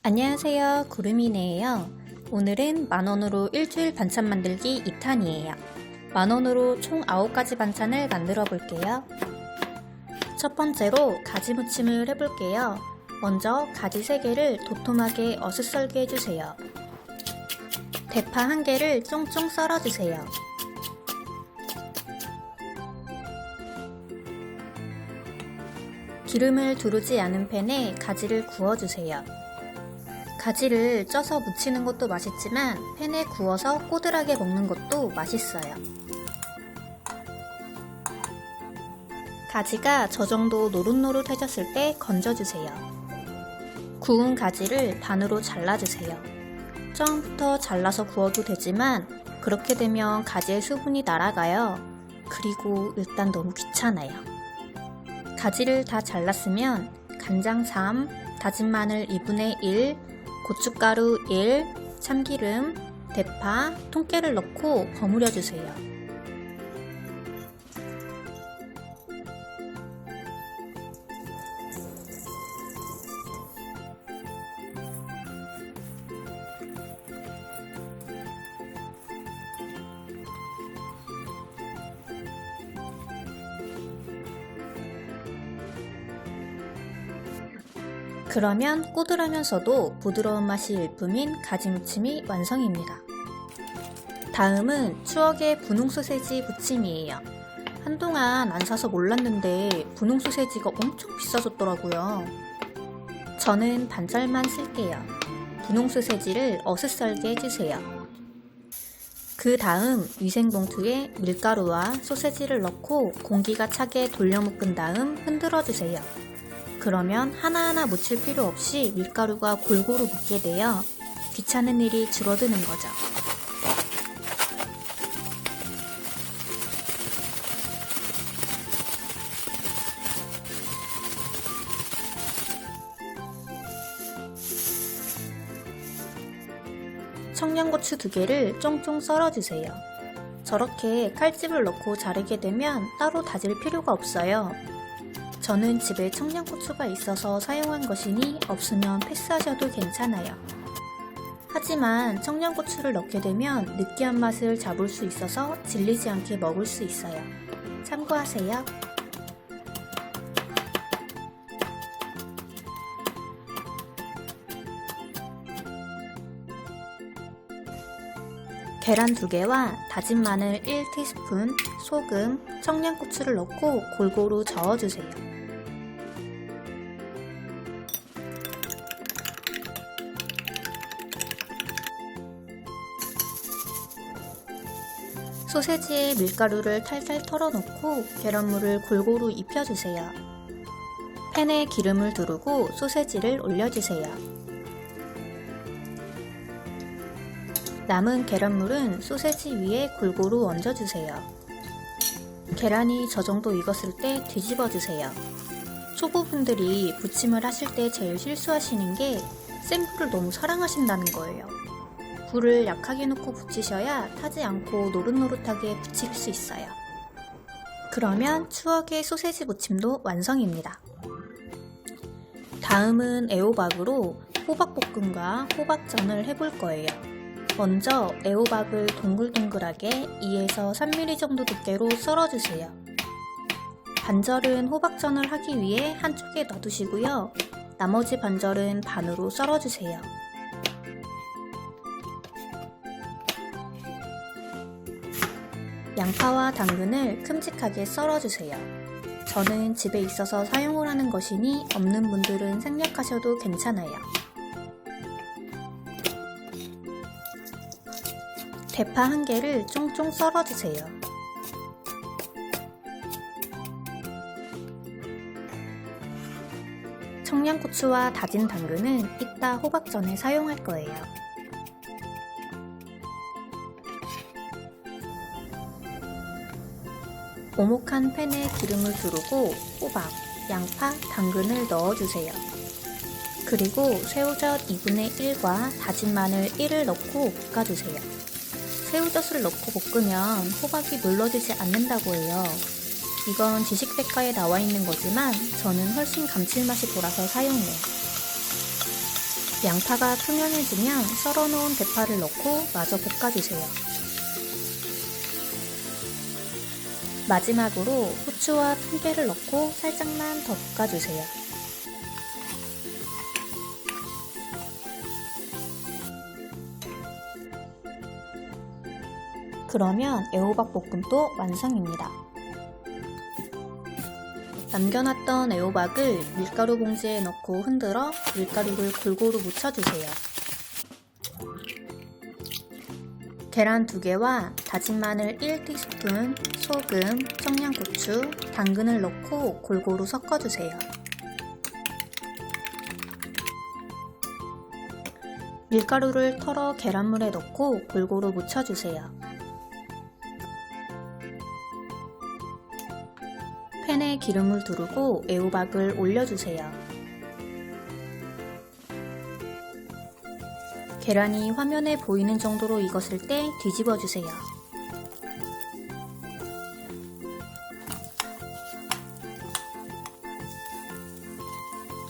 안녕하세요, 구름이네예요. 오늘은 만원으로 일주일 반찬 만들기 2탄이에요. 만원으로 총 9가지 반찬을 만들어 볼게요. 첫 번째로 가지 무침을 해볼게요. 먼저 가지 3개를 도톰하게 어슷썰게 해주세요. 대파 1개를 쫑쫑 썰어주세요. 기름을 두르지 않은 팬에 가지를 구워주세요. 가지를 쪄서 무치는 것도 맛있지만 팬에 구워서 꼬들하게 먹는 것도 맛있어요. 가지가 저 정도 노릇노릇해졌을 때 건져주세요. 구운 가지를 반으로 잘라주세요. 처음부터 잘라서 구워도 되지만 그렇게 되면 가지의 수분이 날아가요. 그리고 일단 너무 귀찮아요. 가지를 다 잘랐으면 간장 3, 다진 마늘 2분의 1, 고춧가루 1, 참기름, 대파, 통깨를 넣고 버무려 주세요. 그러면 꼬들하면서도 부드러운 맛이 일품인 가지무침이 완성입니다. 다음은 추억의 분홍 소세지 무침이에요. 한동안 안 사서 몰랐는데 분홍 소세지가 엄청 비싸졌더라고요. 저는 반절만 쓸게요. 분홍 소세지를 어슷썰게 해주세요. 그 다음 위생봉투에 밀가루와 소세지를 넣고 공기가 차게 돌려 묶은 다음 흔들어 주세요. 그러면 하나하나 묻힐 필요 없이 밀가루가 골고루 묻게 되어 귀찮은 일이 줄어드는 거죠. 청양고추 2개를 쫑쫑 썰어주세요. 저렇게 칼집을 넣고 자르게 되면 따로 다질 필요가 없어요. 저는 집에 청양고추가 있어서 사용한 것이니 없으면 패스하셔도 괜찮아요. 하지만 청양고추를 넣게 되면 느끼한 맛을 잡을 수 있어서 질리지 않게 먹을 수 있어요. 참고하세요. 계란 2개와 다진 마늘 1티스푼, 소금, 청양고추를 넣고 골고루 저어주세요. 소세지에 밀가루를 탈탈 털어놓고 계란물을 골고루 입혀주세요. 팬에 기름을 두르고 소세지를 올려주세요. 남은 계란물은 소세지 위에 골고루 얹어주세요. 계란이 저 정도 익었을 때 뒤집어주세요. 초보분들이 부침을 하실 때 제일 실수하시는 게 센 불을 너무 사랑하신다는 거예요. 불을 약하게 놓고 부치셔야 타지 않고 노릇노릇하게 부칠 수 있어요. 그러면 추억의 소세지 무침도 완성입니다. 다음은 애호박으로 호박볶음과 호박전을 해볼 거예요. 먼저 애호박을 동글동글하게 2에서 3mm 정도 두께로 썰어주세요. 반절은 호박전을 하기 위해 한쪽에 놔두시고요. 나머지 반절은 반으로 썰어주세요. 양파와 당근을 큼직하게 썰어주세요. 저는 집에 있어서 사용을 하는 것이니 없는 분들은 생략하셔도 괜찮아요. 대파 1개를 쫑쫑 썰어주세요. 청양고추와 다진 당근은 이따 호박전에 사용할 거예요. 오목한 팬에 기름을 두르고 호박, 양파, 당근을 넣어주세요. 그리고 새우젓 2분의 1과 다진 마늘 1을 넣고 볶아주세요. 새우젓을 넣고 볶으면 호박이 물러지지 않는다고 해요. 이건 지식백과에 나와 있는 거지만 저는 훨씬 감칠맛이 돌아서 사용해요. 양파가 투명해지면 썰어놓은 대파를 넣고 마저 볶아주세요. 마지막으로 후추와 참깨를 넣고 살짝만 더 볶아주세요. 그러면 애호박 볶음도 완성입니다. 남겨놨던 애호박을 밀가루 봉지에 넣고 흔들어 밀가루를 골고루 묻혀주세요. 계란 2개와 다진 마늘 1티스푼, 소금, 청양고추, 당근을 넣고 골고루 섞어주세요. 밀가루를 털어 계란물에 넣고 골고루 묻혀주세요. 팬에 기름을 두르고 애호박을 올려주세요. 계란이 화면에 보이는 정도로 익었을 때 뒤집어주세요.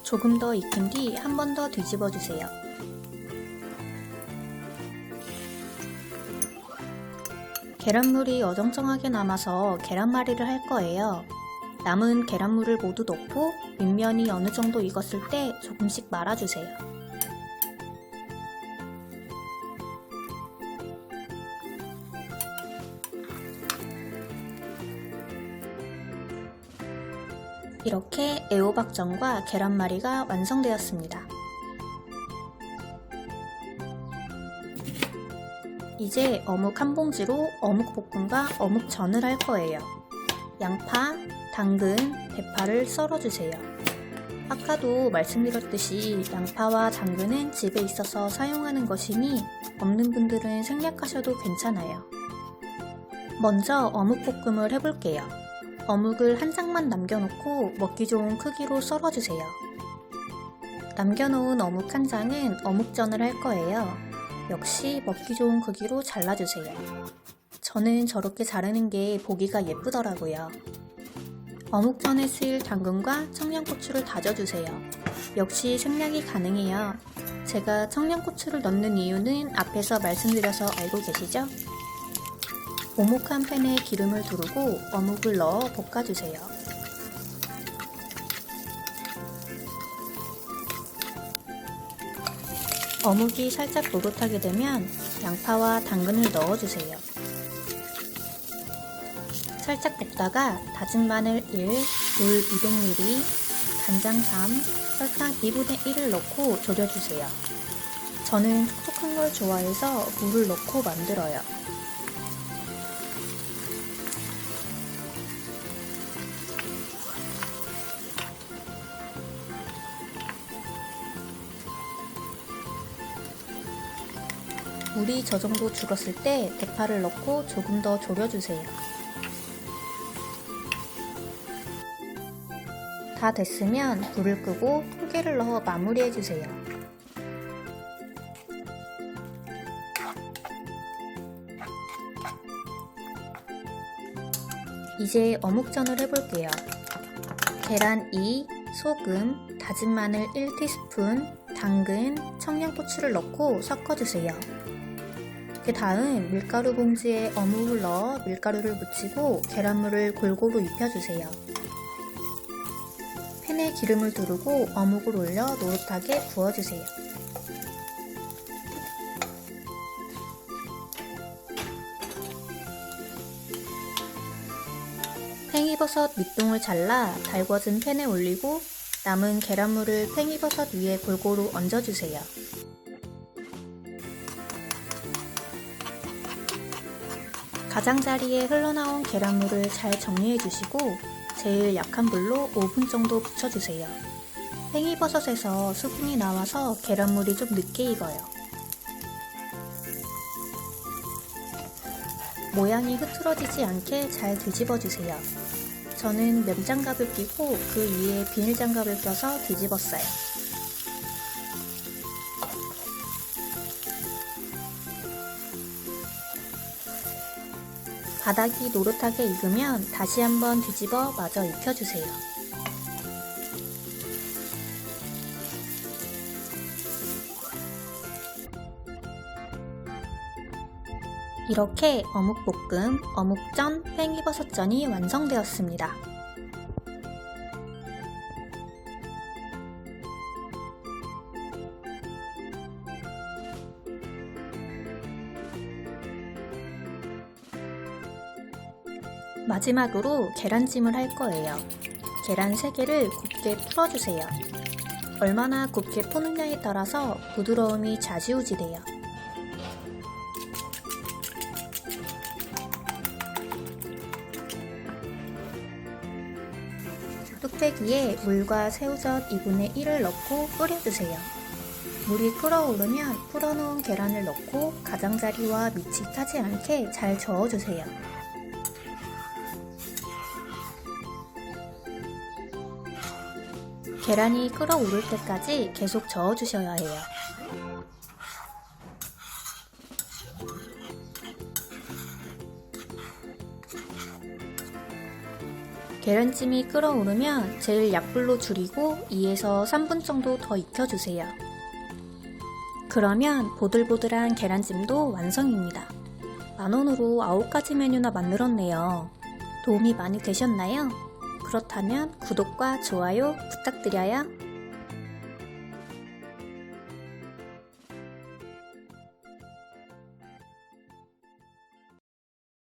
조금 더 익힌 뒤 한 번 더 뒤집어주세요. 계란물이 어정쩡하게 남아서 계란말이를 할 거예요. 남은 계란물을 모두 넣고 밑면이 어느 정도 익었을 때 조금씩 말아주세요. 이렇게 애호박전과 계란말이가 완성되었습니다. 이제 어묵 한 봉지로 어묵볶음과 어묵전을 할 거예요. 양파, 당근, 대파를 썰어주세요. 아까도 말씀드렸듯이 양파와 당근은 집에 있어서 사용하는 것이니 없는 분들은 생략하셔도 괜찮아요. 먼저 어묵볶음을 해볼게요. 어묵을 한 쌍만 남겨놓고 먹기 좋은 크기로 썰어주세요. 남겨놓은 어묵 한 장은 어묵전을 할 거예요. 역시 먹기 좋은 크기로 잘라주세요. 저는 저렇게 자르는 게 보기가 예쁘더라고요. 어묵전에 쓰일 당근과 청양고추를 다져주세요. 역시 생략이 가능해요. 제가 청양고추를 넣는 이유는 앞에서 말씀드려서 알고 계시죠? 오목한 팬에 기름을 두르고 어묵을 넣어 볶아주세요. 어묵이 살짝 노릇하게 되면 양파와 당근을 넣어주세요. 살짝 볶다가 다진 마늘 1, 물 200ml, 간장 3, 설탕 2분의 1을 넣고 졸여주세요. 저는 촉촉한 걸 좋아해서 물을 넣고 만들어요. 물이 저 정도 죽었을 때 대파를 넣고 조금 더 졸여주세요. 다 됐으면 불을 끄고 통깨를 넣어 마무리해주세요. 이제 어묵전을 해볼게요. 계란 2, 소금, 다진 마늘 1티스푼, 당근, 청양고추를 넣고 섞어주세요. 그 다음 밀가루 봉지에 어묵을 넣어 밀가루를 묻히고 계란물을 골고루 입혀주세요. 팬에 기름을 두르고 어묵을 올려 노릇하게 구워주세요. 팽이버섯 밑둥을 잘라 달궈진 팬에 올리고 남은 계란물을 팽이버섯 위에 골고루 얹어주세요. 가장자리에 흘러나온 계란물을 잘 정리해주시고 제일 약한 불로 5분 정도 붙여주세요. 팽이버섯에서 수분이 나와서 계란물이 좀 늦게 익어요. 모양이 흐트러지지 않게 잘 뒤집어주세요. 저는 면장갑을 끼고 그 위에 비닐장갑을 껴서 뒤집었어요. 바닥이 노릇하게 익으면 다시 한번 뒤집어 마저 익혀주세요. 이렇게 어묵볶음, 어묵전, 팽이버섯전이 완성되었습니다. 마지막으로 계란찜을 할 거예요. 계란 3개를 곱게 풀어주세요. 얼마나 곱게 푸느냐에 따라서 부드러움이 좌지우지돼요. 뚝배기에 물과 새우젓 2분의 1을 넣고 끓여주세요. 물이 끓어오르면 풀어놓은 계란을 넣고 가장자리와 밑이 타지 않게 잘 저어주세요. 계란이 끓어오를 때까지 계속 저어주셔야 해요. 계란찜이 끓어오르면 제일 약불로 줄이고 2에서 3분 정도 더 익혀주세요. 그러면 보들보들한 계란찜도 완성입니다. 만원으로 9가지 메뉴나 만들었네요. 도움이 많이 되셨나요? 그렇다면 구독과 좋아요 부탁드려요.